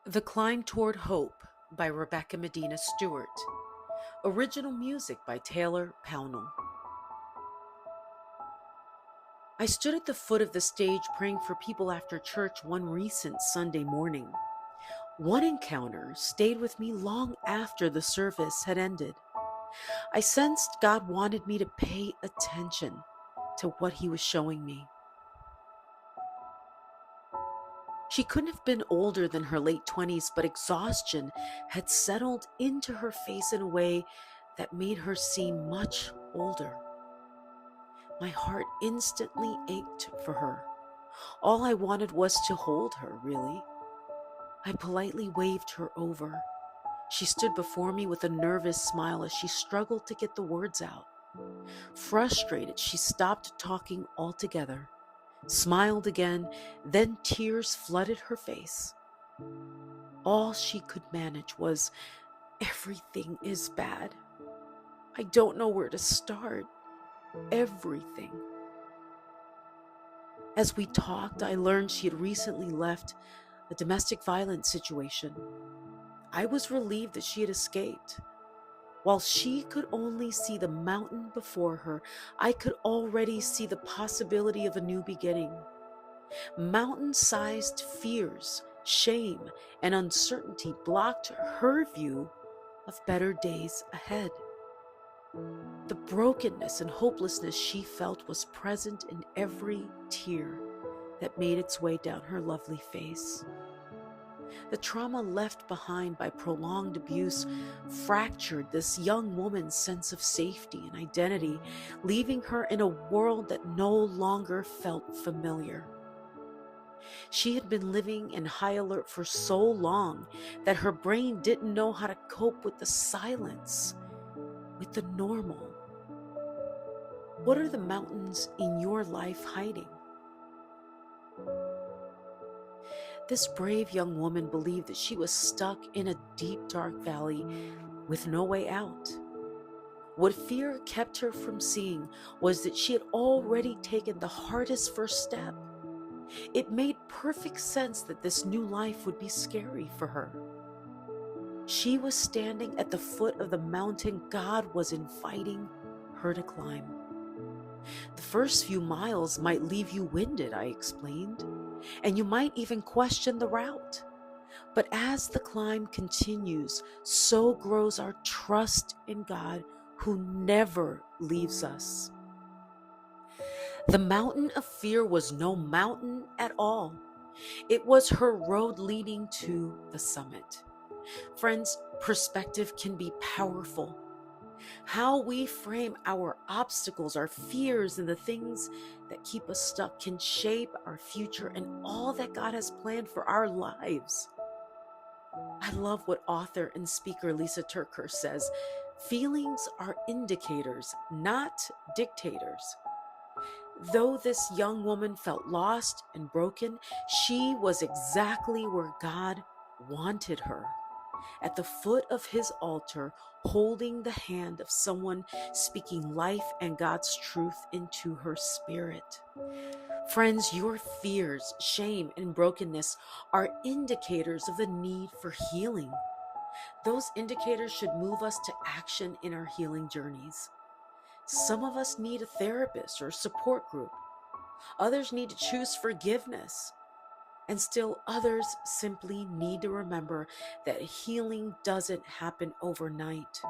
The Climb Toward Hope by Rebecca Medina Stewart. Original music by Taylor Pownell. I stood at the foot of the stage praying for people after church one recent Sunday morning. One encounter stayed with me long after the service had ended. I sensed God wanted me to pay attention to what He was showing me. She couldn't have been older than her late 20s, but exhaustion had settled into her face in a way that made her seem much older. My heart instantly ached for her. All I wanted was to hold her, really. I politely waved her over. She stood before me with a nervous smile as she struggled to get the words out. Frustrated, she stopped talking altogether, smiled again, then tears flooded her face. All she could manage was, "Everything is bad. I don't know where to start. Everything." As we talked, I learned she had recently left a domestic violence situation. I was relieved that she had escaped. While she could only see the mountain before her, I could already see the possibility of a new beginning. Mountain-sized fears, shame, and uncertainty blocked her view of better days ahead. The brokenness and hopelessness she felt was present in every tear that made its way down her lovely face. The trauma left behind by prolonged abuse fractured this young woman's sense of safety and identity, leaving her in a world that no longer felt familiar. She had been living in high alert for so long that her brain didn't know how to cope with the silence, with the normal. What are the mountains in your life hiding? This brave young woman believed that she was stuck in a deep, dark valley with no way out. What fear kept her from seeing was that she had already taken the hardest first step. It made perfect sense that this new life would be scary for her. She was standing at the foot of the mountain God was inviting her to climb. The first few miles might leave you winded, I explained, and you might even question the route. But as the climb continues, so grows our trust in God, who never leaves us. The mountain of fear was no mountain at all. It was her road leading to the summit. Friends, perspective can be powerful. How we frame our obstacles, our fears, and the things that keep us stuck can shape our future and all that God has planned for our lives. I love what author and speaker Lisa Turkhurst says: feelings are indicators, not dictators. Though this young woman felt lost and broken, she was exactly where God wanted her, at the foot of His altar, holding the hand of someone speaking life and God's truth into her spirit. Friends, your fears, shame, and brokenness are indicators of the need for healing. Those indicators should move us to action in our healing journeys. Some of us need a therapist or a support group. Others need to choose forgiveness. And still others simply need to remember that healing doesn't happen overnight.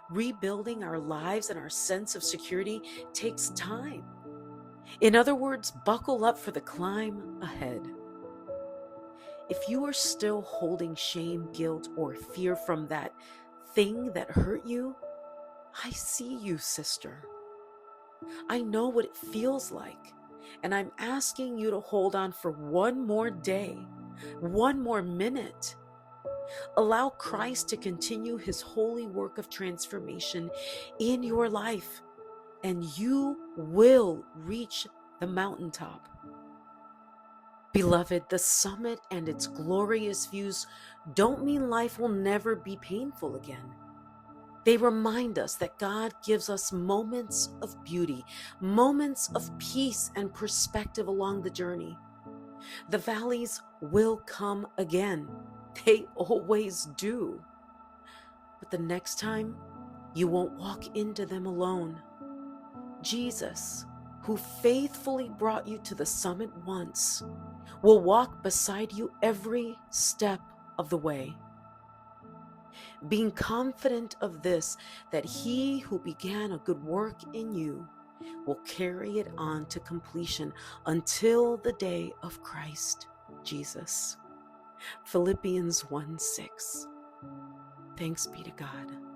Rebuilding our lives and our sense of security takes time. In other words, buckle up for the climb ahead. If you are still holding shame, guilt, or fear from that thing that hurt you, I see you, sister. I know what it feels like, and I'm asking you to hold on for one more day, one more minute. Allow Christ to continue His holy work of transformation in your life, and you will reach the mountaintop. Beloved, the summit and its glorious views don't mean life will never be painful again. They remind us that God gives us moments of beauty, moments of peace and perspective along the journey. The valleys will come again, They always do. But the next time, you won't walk into them alone. Jesus, who faithfully brought you to the summit once, will walk beside you every step of the way. Being confident of this, that he who began a good work in you will carry it on to completion until the day of Christ Jesus. Philippians 1:6. Thanks be to God.